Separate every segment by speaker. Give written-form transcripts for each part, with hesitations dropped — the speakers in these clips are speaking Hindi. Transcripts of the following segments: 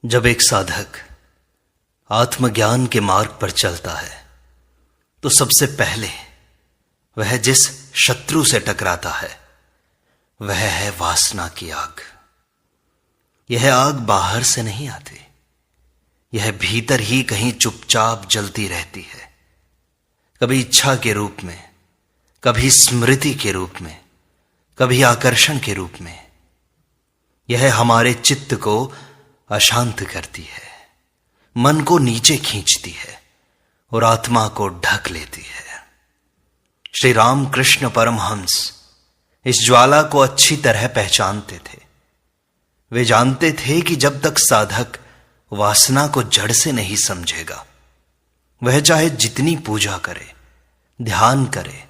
Speaker 1: जब एक साधक आत्मज्ञान के मार्ग पर चलता है तो सबसे पहले वह जिस शत्रु से टकराता है वह है वासना की आग। यह आग बाहर से नहीं आती, यह भीतर ही कहीं चुपचाप जलती रहती है, कभी इच्छा के रूप में, कभी स्मृति के रूप में, कभी आकर्षण के रूप में। यह हमारे चित्त को अशांत करती है, मन को नीचे खींचती है और आत्मा को ढक लेती है। श्री रामकृष्ण परमहंस इस ज्वाला को अच्छी तरह पहचानते थे। वे जानते थे कि जब तक साधक वासना को जड़ से नहीं समझेगा, वह चाहे जितनी पूजा करे, ध्यान करे,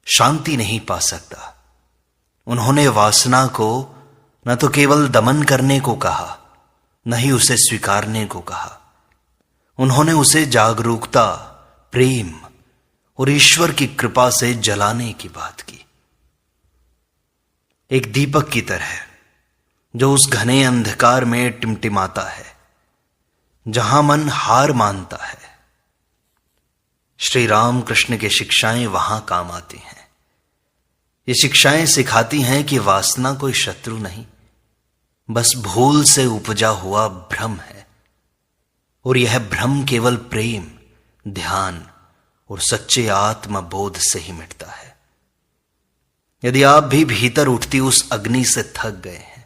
Speaker 1: शांति नहीं पा सकता। उन्होंने वासना को न तो केवल दमन करने को कहा, न ही उसे स्वीकारने को कहा। उन्होंने उसे जागरूकता, प्रेम और ईश्वर की कृपा से जलाने की बात की। एक दीपक की तरह जो उस घने अंधकार में टिमटिमाता है, जहां मन हार मानता है। श्री रामकृष्ण की शिक्षाएं वहां काम आती हैं। ये शिक्षाएं सिखाती हैं कि वासना कोई शत्रु नहीं, बस भूल से उपजा हुआ भ्रम है, और यह भ्रम केवल प्रेम, ध्यान और सच्चे आत्मबोध से ही मिटता है। यदि आप भी भीतर उठती उस अग्नि से थक गए हैं,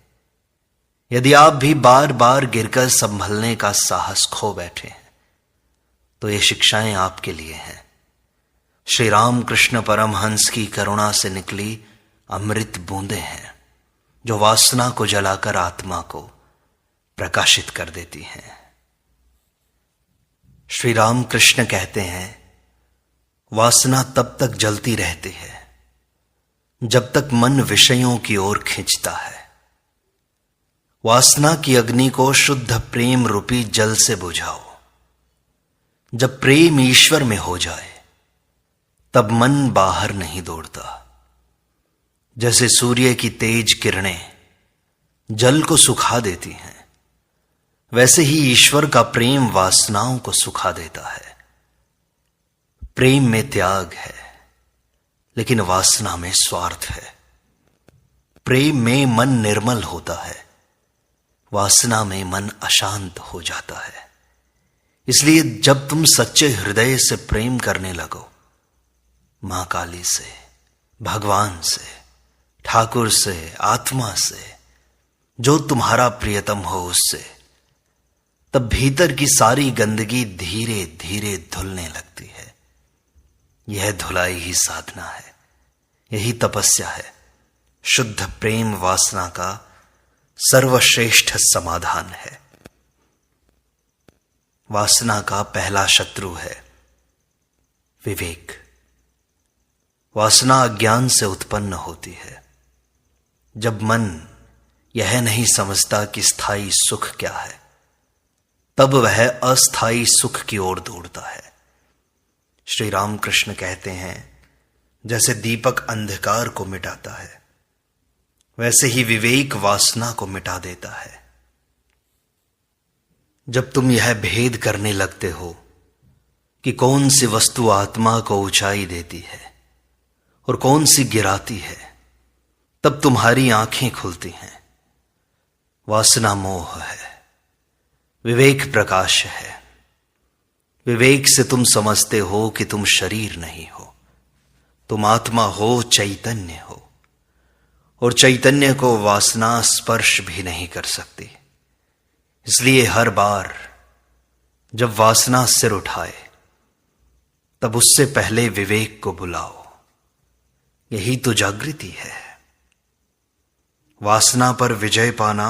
Speaker 1: यदि आप भी बार बार गिरकर संभलने का साहस खो बैठे हैं, तो ये शिक्षाएं आपके लिए हैं। श्री रामकृष्ण परमहंस की करुणा से निकली अमृत बूंदें हैं जो वासना को जलाकर आत्मा को प्रकाशित कर देती हैं। श्री रामकृष्ण कहते हैं, वासना तब तक जलती रहती है जब तक मन विषयों की ओर खींचता है। वासना की अग्नि को शुद्ध प्रेम रूपी जल से बुझाओ। जब प्रेम ईश्वर में हो जाए तब मन बाहर नहीं दौड़ता। जैसे सूर्य की तेज किरणें जल को सुखा देती हैं, वैसे ही ईश्वर का प्रेम वासनाओं को सुखा देता है। प्रेम में त्याग है, लेकिन वासना में स्वार्थ है। प्रेम में मन निर्मल होता है, वासना में मन अशांत हो जाता है। इसलिए जब तुम सच्चे हृदय से प्रेम करने लगो, मां काली से, भगवान से, ठाकुर से, आत्मा से, जो तुम्हारा प्रियतम हो उससे, तब भीतर की सारी गंदगी धीरे धीरे धुलने लगती है। यह धुलाई ही साधना है, यही तपस्या है। शुद्ध प्रेम वासना का सर्वश्रेष्ठ समाधान है। वासना का पहला शत्रु है विवेक। वासना अज्ञान से उत्पन्न होती है। जब मन यह नहीं समझता कि स्थायी सुख क्या है, तब वह अस्थायी सुख की ओर दौड़ता है। श्री रामकृष्ण कहते हैं, जैसे दीपक अंधकार को मिटाता है, वैसे ही विवेक वासना को मिटा देता है। जब तुम यह भेद करने लगते हो कि कौन सी वस्तु आत्मा को ऊंचाई देती है और कौन सी गिराती है, तब तुम्हारी आंखें खुलती हैं। वासना मोह है, विवेक प्रकाश है। विवेक से तुम समझते हो कि तुम शरीर नहीं हो, तुम आत्मा हो, चैतन्य हो, और चैतन्य को वासना स्पर्श भी नहीं कर सकती। इसलिए हर बार जब वासना सिर उठाए, तब उससे पहले विवेक को बुलाओ। यही तो जागृति है। वासना पर विजय पाना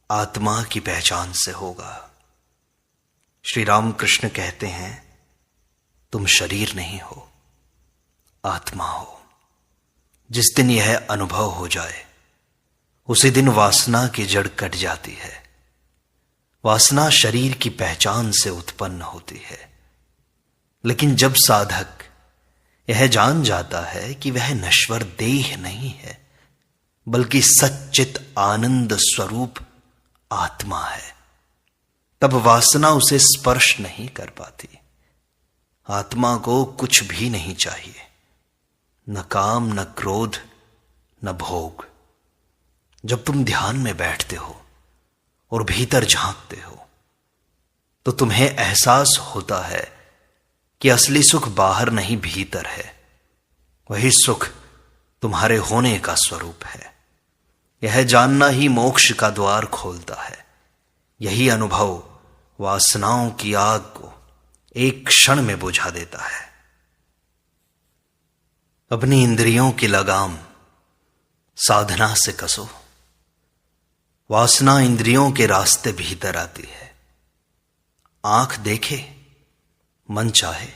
Speaker 1: आत्मा की पहचान से होगा। श्री रामकृष्ण कहते हैं, तुम शरीर नहीं हो, आत्मा हो। जिस दिन यह अनुभव हो जाए, उसी दिन वासना की जड़ कट जाती है। वासना शरीर की पहचान से उत्पन्न होती है, लेकिन जब साधक यह जान जाता है कि वह नश्वर देह नहीं है, बल्कि सच्चित आनंद स्वरूप आत्मा है, तब वासना उसे स्पर्श नहीं कर पाती। आत्मा को कुछ भी नहीं चाहिए, न काम, न क्रोध, न भोग। जब तुम ध्यान में बैठते हो और भीतर झांकते हो तो तुम्हें एहसास होता है कि असली सुख बाहर नहीं भीतर है। वही सुख तुम्हारे होने का स्वरूप है। यह जानना ही मोक्ष का द्वार खोलता है। यही अनुभव वासनाओं की आग को एक क्षण में बुझा देता है। अपनी इंद्रियों की लगाम साधना से कसो। वासना इंद्रियों के रास्ते भीतर आती है। आंख देखे, मन चाहे,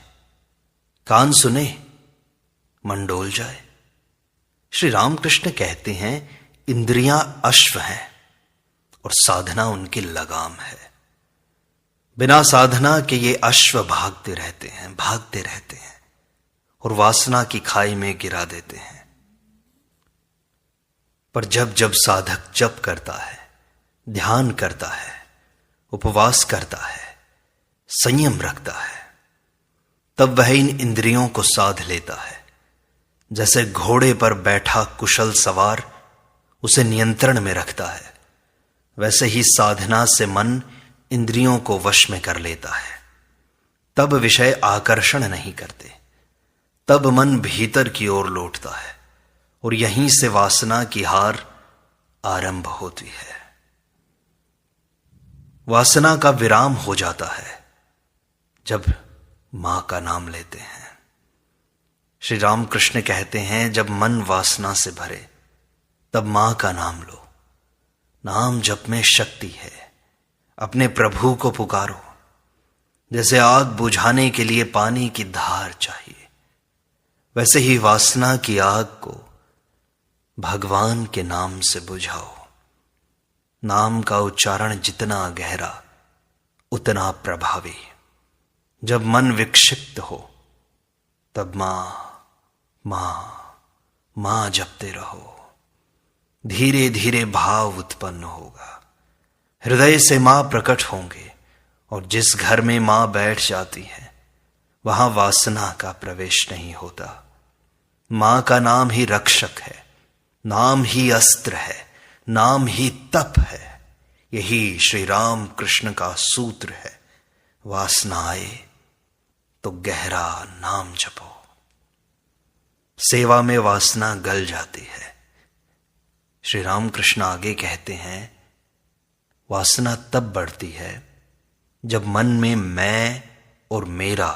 Speaker 1: कान सुने, मन डोल जाए। श्री रामकृष्ण कहते हैं, इंद्रियां अश्व हैं और साधना उनकी लगाम है। बिना साधना के ये अश्व भागते रहते हैं और वासना की खाई में गिरा देते हैं। पर जब जब साधक जप करता है, ध्यान करता है, उपवास करता है, संयम रखता है, तब वह इन इंद्रियों को साध लेता है। जैसे घोड़े पर बैठा कुशल सवार उसे नियंत्रण में रखता है, वैसे ही साधना से मन इंद्रियों को वश में कर लेता है। तब विषय आकर्षण नहीं करते, तब मन भीतर की ओर लौटता है और यहीं से वासना की हार आरंभ होती है। वासना का विराम हो जाता है जब मां का नाम लेते हैं। श्री रामकृष्ण कहते हैं, जब मन वासना से भरे तब मां का नाम लो। नाम जप में शक्ति है। अपने प्रभु को पुकारो। जैसे आग बुझाने के लिए पानी की धार चाहिए, वैसे ही वासना की आग को भगवान के नाम से बुझाओ। नाम का उच्चारण जितना गहरा उतना प्रभावी। जब मन विक्षिप्त हो तब मां मां मां जपते रहो। धीरे धीरे भाव उत्पन्न होगा। हृदय से मां प्रकट होंगे और जिस घर में मां बैठ जाती है वहां वासना का प्रवेश नहीं होता। मां का नाम ही रक्षक है, नाम ही अस्त्र है, नाम ही तप है। यही श्री राम कृष्ण का सूत्र है। वासना आए तो गहरा नाम जपो। सेवा में वासना गल जाती है। श्री रामकृष्ण आगे कहते हैं, वासना तब बढ़ती है जब मन में मैं और मेरा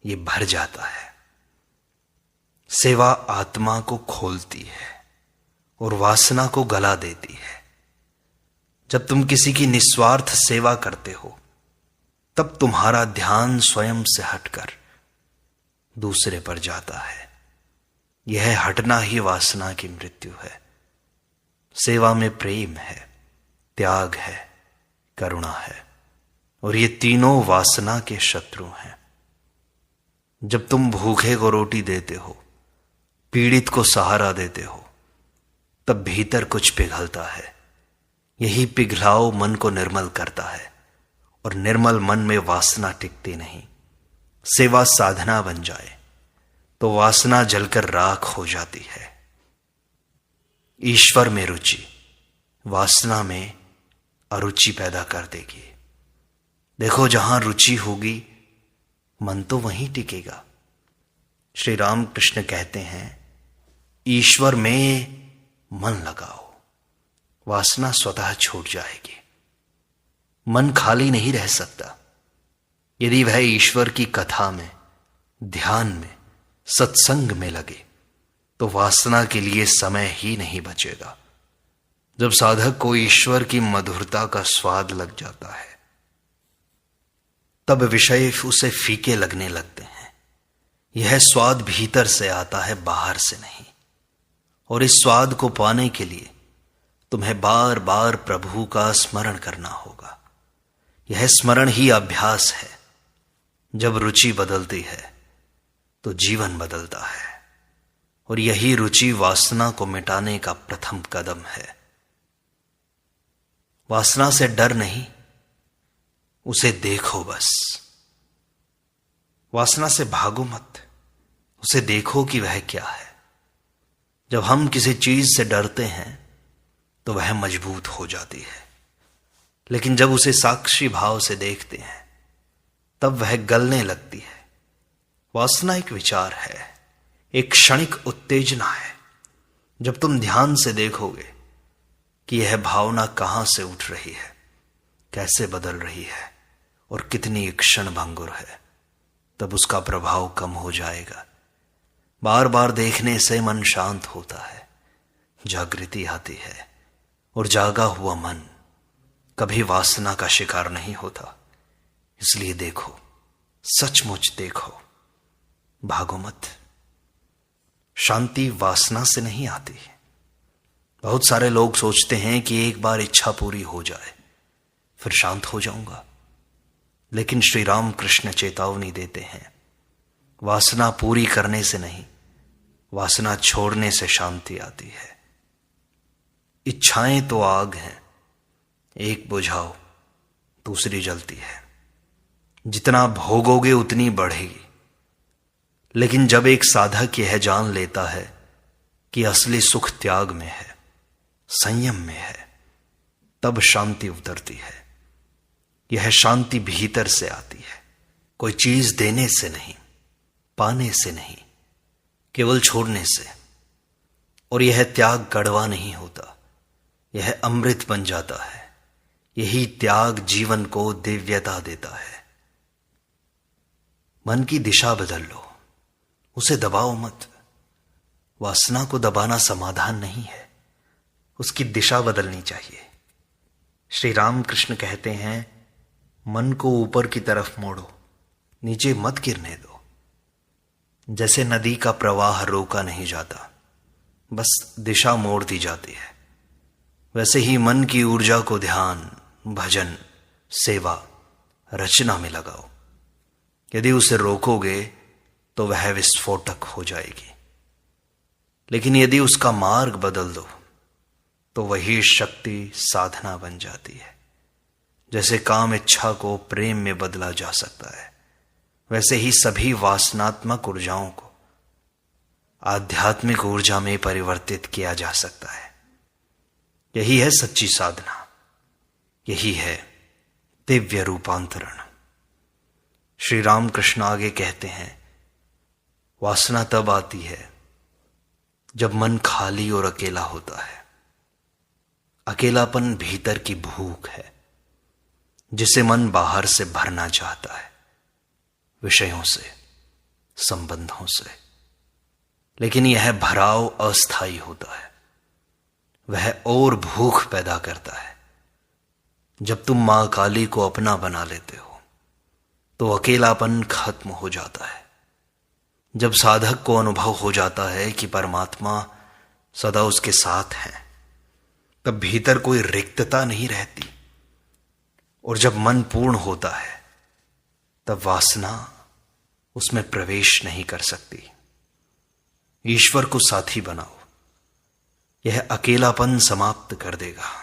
Speaker 1: ये भर जाता है। सेवा आत्मा को खोलती है और वासना को गला देती है। जब तुम किसी की निस्वार्थ सेवा करते हो तब तुम्हारा ध्यान स्वयं से हटकर दूसरे पर जाता है। यह हटना ही वासना की मृत्यु है। सेवा में प्रेम है, त्याग है, करुणा है और ये तीनों वासना के शत्रु हैं। जब तुम भूखे को रोटी देते हो, पीड़ित को सहारा देते हो, तब भीतर कुछ पिघलता है। यही पिघलाव मन को निर्मल करता है और निर्मल मन में वासना टिकती नहीं। सेवा साधना बन जाए तो वासना जलकर राख हो जाती है। ईश्वर में रुचि वासना में अरुचि पैदा कर देगी। देखो, जहां रुचि होगी मन तो वहीं टिकेगा। श्री रामकृष्ण कहते हैं, ईश्वर में मन लगाओ, वासना स्वतः छूट जाएगी। मन खाली नहीं रह सकता। यदि वह ईश्वर की कथा में, ध्यान में, सत्संग में लगे तो वासना के लिए समय ही नहीं बचेगा। जब साधक को ईश्वर की मधुरता का स्वाद लग जाता है तब विषय उसे फीके लगने लगते हैं। यह स्वाद भीतर से आता है, बाहर से नहीं। और इस स्वाद को पाने के लिए तुम्हें बार बार प्रभु का स्मरण करना होगा। यह स्मरण ही अभ्यास है। जब रुचि बदलती है तो जीवन बदलता है और यही रुचि वासना को मिटाने का प्रथम कदम है। वासना से डर नहीं, उसे देखो बस। वासना से भागो मत, उसे देखो कि वह क्या है। जब हम किसी चीज से डरते हैं तो वह मजबूत हो जाती है, लेकिन जब उसे साक्षी भाव से देखते हैं तब वह गलने लगती है। वासना एक विचार है, एक क्षणिक उत्तेजना है। जब तुम ध्यान से देखोगे कि यह भावना कहां से उठ रही है, कैसे बदल रही है और कितनी क्षणभंगुर है, तब उसका प्रभाव कम हो जाएगा। बार बार देखने से मन शांत होता है, जागृति आती है, और जागा हुआ मन कभी वासना का शिकार नहीं होता। इसलिए देखो, सचमुच देखो, भागो मत। शांति वासना से नहीं आती। बहुत सारे लोग सोचते हैं कि एक बार इच्छा पूरी हो जाए फिर शांत हो जाऊंगा, लेकिन श्री राम कृष्ण चेतावनी देते हैं, वासना पूरी करने से नहीं, वासना छोड़ने से शांति आती है। इच्छाएं तो आग हैं, एक बुझाओ दूसरी जलती है। जितना भोगोगे उतनी बढ़ेगी, लेकिन जब एक साधक यह जान लेता है कि असली सुख त्याग में है, संयम में है, तब शांति उतरती है। यह शांति भीतर से आती है, कोई चीज देने से नहीं, पाने से नहीं, केवल छोड़ने से। और यह त्याग कड़वा नहीं होता, यह अमृत बन जाता है। यही त्याग जीवन को दिव्यता देता है। मन की दिशा बदल लो, उसे दबाओ मत। वासना को दबाना समाधान नहीं है, उसकी दिशा बदलनी चाहिए। श्री राम कृष्ण कहते हैं, मन को ऊपर की तरफ मोड़ो, नीचे मत गिरने दो। जैसे नदी का प्रवाह रोका नहीं जाता, बस दिशा मोड़ दी जाती है, वैसे ही मन की ऊर्जा को ध्यान, भजन, सेवा, रचना में लगाओ। यदि उसे रोकोगे तो वह विस्फोटक हो जाएगी, लेकिन यदि उसका मार्ग बदल दो तो वही शक्ति साधना बन जाती है। जैसे काम इच्छा को प्रेम में बदला जा सकता है, वैसे ही सभी वासनात्मक ऊर्जाओं को आध्यात्मिक ऊर्जा में परिवर्तित किया जा सकता है। यही है सच्ची साधना, यही है दिव्य रूपांतरण। श्री राम कृष्ण आगे कहते हैं, वासना तब आती है जब मन खाली और अकेला होता है। अकेलापन भीतर की भूख है जिसे मन बाहर से भरना चाहता है, विषयों से, संबंधों से। लेकिन यह भराव अस्थायी होता है, वह और भूख पैदा करता है। जब तुम मां काली को अपना बना लेते हो तो अकेलापन खत्म हो जाता है। जब साधक को अनुभव हो जाता है कि परमात्मा सदा उसके साथ है, तब भीतर कोई रिक्तता नहीं रहती। और जब मन पूर्ण होता है तब वासना उसमें प्रवेश नहीं कर सकती। ईश्वर को साथी बनाओ, यह अकेलापन समाप्त कर देगा।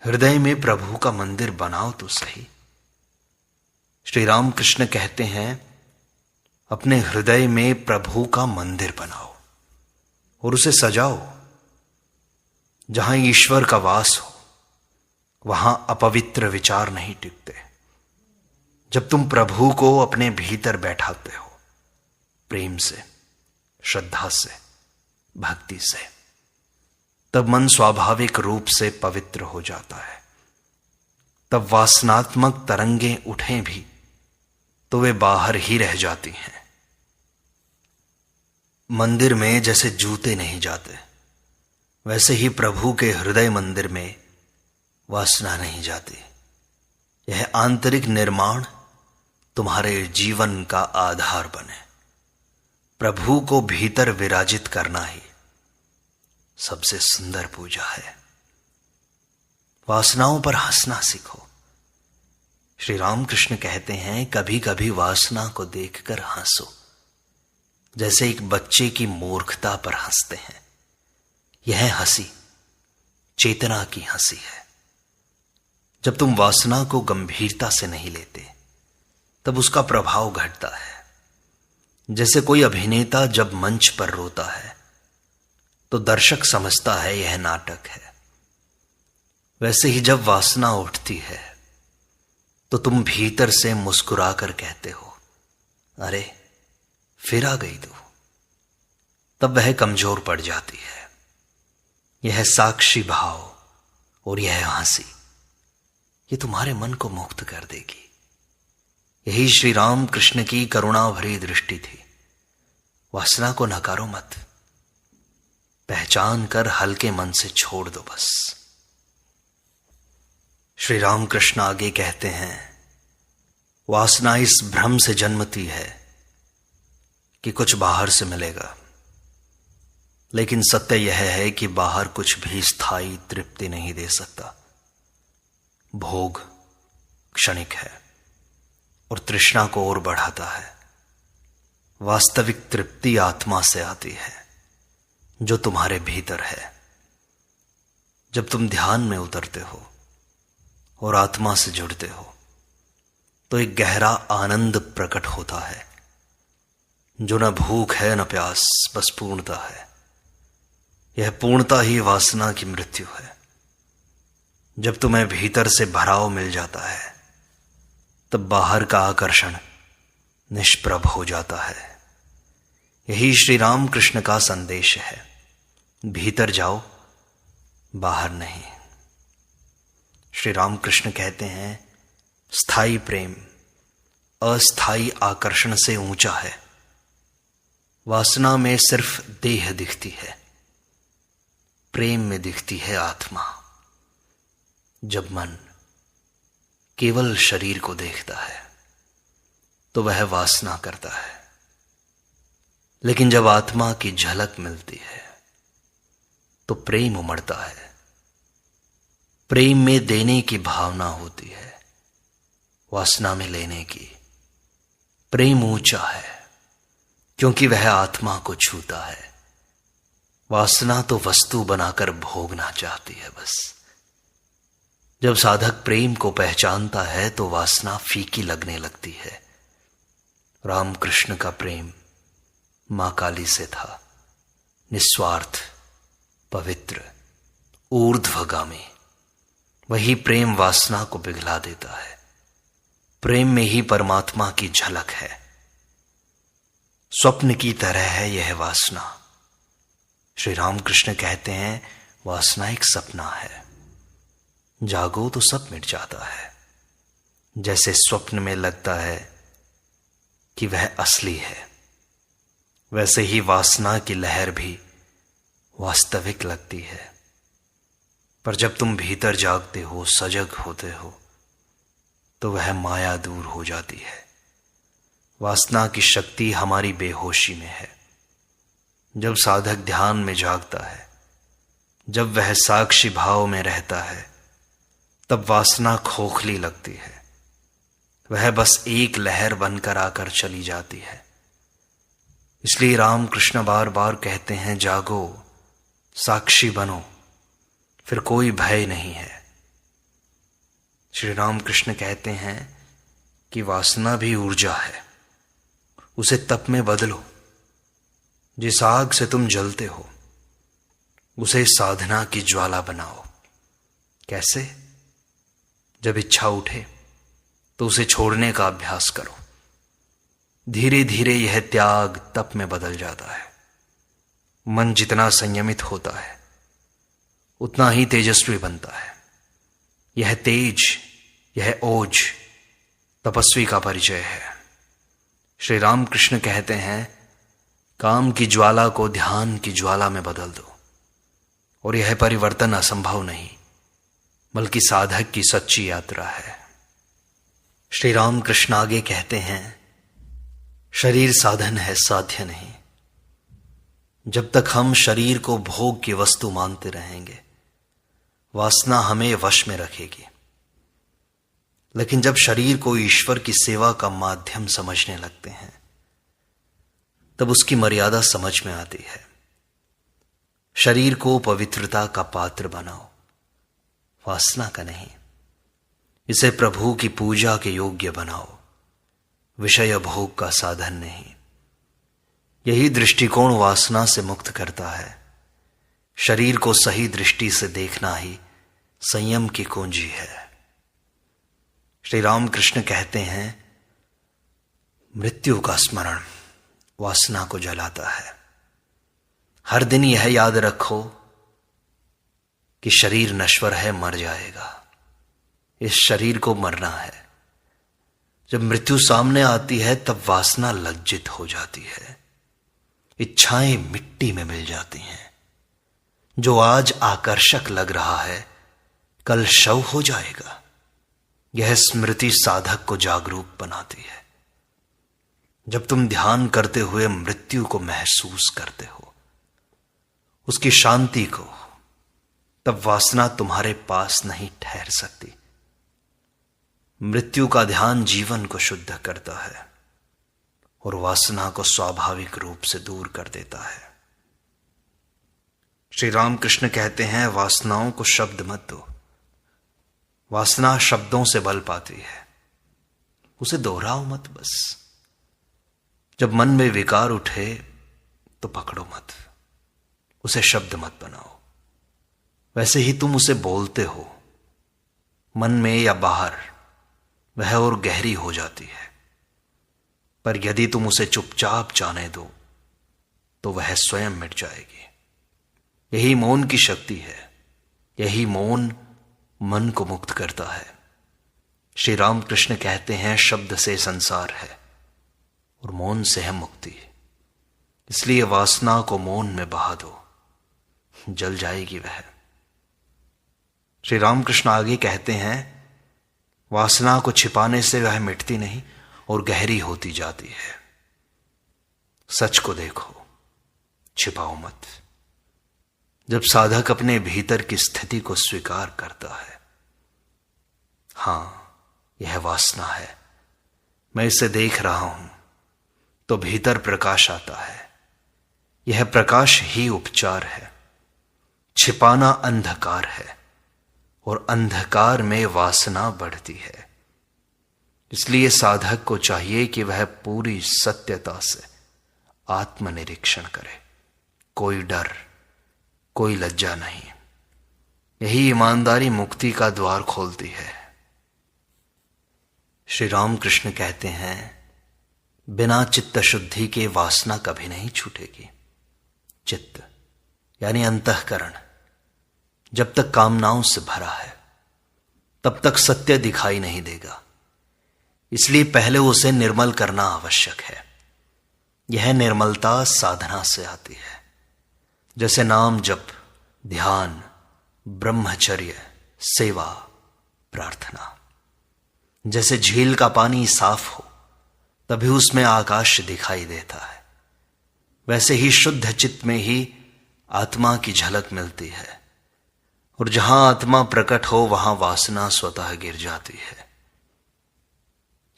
Speaker 1: हृदय में प्रभु का मंदिर बनाओ तो सही। श्री राम कृष्ण कहते हैं, अपने हृदय में प्रभु का मंदिर बनाओ और उसे सजाओ। जहां ईश्वर का वास हो वहां अपवित्र विचार नहीं टिकते। जब तुम प्रभु को अपने भीतर बैठाते हो, प्रेम से, श्रद्धा से, भक्ति से, तब मन स्वाभाविक रूप से पवित्र हो जाता है। तब वासनात्मक तरंगें उठें भी तो वे बाहर ही रह जाती हैं। मंदिर में जैसे जूते नहीं जाते, वैसे ही प्रभु के हृदय मंदिर में वासना नहीं जाती। यह आंतरिक निर्माण तुम्हारे जीवन का आधार बने। प्रभु को भीतर विराजित करना ही सबसे सुंदर पूजा है। वासनाओं पर हंसना सीखो। श्री रामकृष्ण कहते हैं, कभी कभी वासना को देखकर हंसो, जैसे एक बच्चे की मूर्खता पर हंसते हैं। यह हंसी चेतना की हंसी है। जब तुम वासना को गंभीरता से नहीं लेते तब उसका प्रभाव घटता है। जैसे कोई अभिनेता जब मंच पर रोता है तो दर्शक समझता है यह नाटक है, वैसे ही जब वासना उठती है तो तुम भीतर से मुस्कुराकर कहते हो, अरे फिर आ गई तू। तब वह कमजोर पड़ जाती है। यह साक्षी भाव और यह हंसी, ये तुम्हारे मन को मुक्त कर देगी। यही श्री राम कृष्ण की करुणा भरी दृष्टि थी। वासना को नकारो मत, पहचान कर हल्के मन से छोड़ दो बस। श्री राम कृष्ण आगे कहते हैं, वासना इस भ्रम से जन्मती है कि कुछ बाहर से मिलेगा, लेकिन सत्य यह है कि बाहर कुछ भी स्थायी तृप्ति नहीं दे सकता। भोग क्षणिक है और तृष्णा को और बढ़ाता है। वास्तविक तृप्ति आत्मा से आती है जो तुम्हारे भीतर है। जब तुम ध्यान में उतरते हो और आत्मा से जुड़ते हो तो एक गहरा आनंद प्रकट होता है जो न भूख है न प्यास, बस पूर्णता है। यह पूर्णता ही वासना की मृत्यु है। जब तुम्हें भीतर से भराव मिल जाता है तब बाहर का आकर्षण निष्प्रभ हो जाता है। यही श्री राम कृष्ण का संदेश है, भीतर जाओ बाहर नहीं। श्री राम कृष्ण कहते हैं, स्थायी प्रेम अस्थायी आकर्षण से ऊंचा है। वासना में सिर्फ देह दिखती है, प्रेम में दिखती है आत्मा। जब मन केवल शरीर को देखता है तो वह वासना करता है, लेकिन जब आत्मा की झलक मिलती है तो प्रेम उमड़ता है। प्रेम में देने की भावना होती है, वासना में लेने की। प्रेम ऊंचा है क्योंकि वह आत्मा को छूता है। वासना तो वस्तु बनाकर भोगना चाहती है बस। जब साधक प्रेम को पहचानता है तो वासना फीकी लगने लगती है। रामकृष्ण का प्रेम मां काली से था, निस्वार्थ, पवित्र, ऊर्ध्वगामी। वही प्रेम वासना को पिघला देता है। प्रेम में ही परमात्मा की झलक है। स्वप्न की तरह है यह वासना। श्री रामकृष्ण कहते हैं, वासना एक सपना है, जागो तो सब मिट जाता है। जैसे स्वप्न में लगता है कि वह असली है, वैसे ही वासना की लहर भी वास्तविक लगती है। पर जब तुम भीतर जागते हो, सजग होते हो, तो वह माया दूर हो जाती है। वासना की शक्ति हमारी बेहोशी में है। जब साधक ध्यान में जागता है, जब वह साक्षी भाव में रहता है, तब वासना खोखली लगती है। वह बस एक लहर बनकर आकर चली जाती है। इसलिए रामकृष्ण बार बार कहते हैं, जागो, साक्षी बनो, फिर कोई भय नहीं है। श्री रामकृष्ण कहते हैं कि वासना भी ऊर्जा है, उसे तप में बदलो। जिस आग से तुम जलते हो उसे साधना की ज्वाला बनाओ। कैसे? जब इच्छा उठे तो उसे छोड़ने का अभ्यास करो। धीरे धीरे यह त्याग तप में बदल जाता है। मन जितना संयमित होता है उतना ही तेजस्वी बनता है। यह तेज, यह ओज तपस्वी का परिचय है। श्री रामकृष्ण कहते हैं, काम की ज्वाला को ध्यान की ज्वाला में बदल दो। और यह परिवर्तन असंभव नहीं, बल्कि साधक की सच्ची यात्रा है। श्री रामकृष्ण आगे कहते हैं, शरीर साधन है, साध्य नहीं। जब तक हम शरीर को भोग की वस्तु मानते रहेंगे, वासना हमें वश में रखेगी। लेकिन जब शरीर को ईश्वर की सेवा का माध्यम समझने लगते हैं, तब उसकी मर्यादा समझ में आती है। शरीर को पवित्रता का पात्र बनाओ, वासना का नहीं। इसे प्रभु की पूजा के योग्य बनाओ, विषय भोग का साधन नहीं। यही दृष्टिकोण वासना से मुक्त करता है। शरीर को सही दृष्टि से देखना ही संयम की कुंजी है। श्री राम कृष्ण कहते हैं, मृत्यु का स्मरण वासना को जलाता है। हर दिन यह याद रखो कि शरीर नश्वर है, मर जाएगा। इस शरीर को मरना है। जब मृत्यु सामने आती है तब वासना लज्जित हो जाती है, इच्छाएं मिट्टी में मिल जाती हैं। जो आज आकर्षक लग रहा है कल शव हो जाएगा। यह स्मृति साधक को जागरूक बनाती है। जब तुम ध्यान करते हुए मृत्यु को महसूस करते हो, उसकी शांति को, तब वासना तुम्हारे पास नहीं ठहर सकती। मृत्यु का ध्यान जीवन को शुद्ध करता है और वासना को स्वाभाविक रूप से दूर कर देता है। श्री रामकृष्ण कहते हैं, वासनाओं को शब्द मत दो। वासना शब्दों से बल पाती है, उसे दोहराओ मत। बस जब मन में विकार उठे तो पकड़ो मत, उसे शब्द मत बनाओ। वैसे ही तुम उसे बोलते हो, मन में या बाहर, वह और गहरी हो जाती है। पर यदि तुम उसे चुपचाप जाने दो तो वह स्वयं मिट जाएगी। यही मौन की शक्ति है। यही मौन मन को मुक्त करता है। श्री रामकृष्ण कहते हैं, शब्द से संसार है और मौन से है मुक्ति। इसलिए वासना को मौन में बहा दो, जल जाएगी वह। श्री रामकृष्ण आगे कहते हैं, वासना को छिपाने से वह मिटती नहीं और गहरी होती जाती है। सच को देखो, छिपाओ मत। जब साधक अपने भीतर की स्थिति को स्वीकार करता है, हां यह वासना है, मैं इसे देख रहा हूं, तो भीतर प्रकाश आता है। यह प्रकाश ही उपचार है। छिपाना अंधकार है और अंधकार में वासना बढ़ती है। इसलिए साधक को चाहिए कि वह पूरी सत्यता से आत्मनिरीक्षण करे। कोई डर, कोई लज्जा नहीं। यही ईमानदारी मुक्ति का द्वार खोलती है। श्री रामकृष्ण कहते हैं, बिना चित्त शुद्धि के वासना कभी नहीं छूटेगी। चित्त यानी अंतःकरण जब तक कामनाओं से भरा है तब तक सत्य दिखाई नहीं देगा। इसलिए पहले उसे निर्मल करना आवश्यक है। यह निर्मलता साधना से आती है, जैसे नाम जप, ध्यान, ब्रह्मचर्य, सेवा, प्रार्थना। जैसे झील का पानी साफ हो तभी उसमें आकाश दिखाई देता है, वैसे ही शुद्ध चित्त में ही आत्मा की झलक मिलती है। और जहां आत्मा प्रकट हो वहां वासना स्वतः गिर जाती है।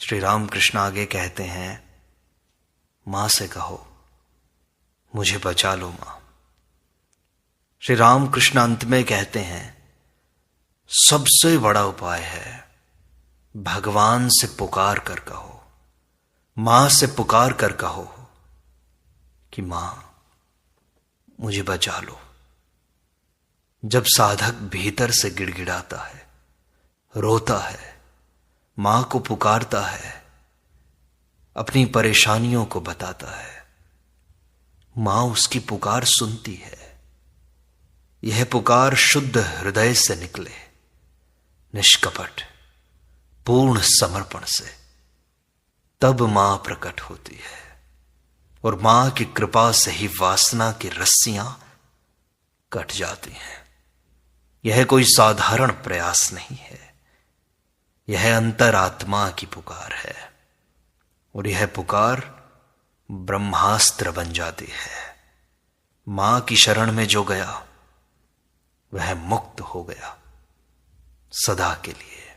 Speaker 1: श्री रामकृष्ण आगे कहते हैं, मां से कहो, मुझे बचा लो मां। श्री रामकृष्ण अंत में कहते हैं, सबसे बड़ा उपाय है भगवान से पुकार कर कहो, मां से पुकार कर कहो कि मां मुझे बचा लो। जब साधक भीतर से गिड़गिड़ाता है, रोता है, मां को पुकारता है, अपनी परेशानियों को बताता है, मां उसकी पुकार सुनती है। यह पुकार शुद्ध हृदय से निकले, निष्कपट, पूर्ण समर्पण से, तब मां प्रकट होती है। और मां की कृपा से ही वासना की रस्सियां कट जाती हैं। यह कोई साधारण प्रयास नहीं है, यह अंतरात्मा की पुकार है। और यह पुकार ब्रह्मास्त्र बन जाती है। मां की शरण में जो गया वह मुक्त हो गया सदा के लिए।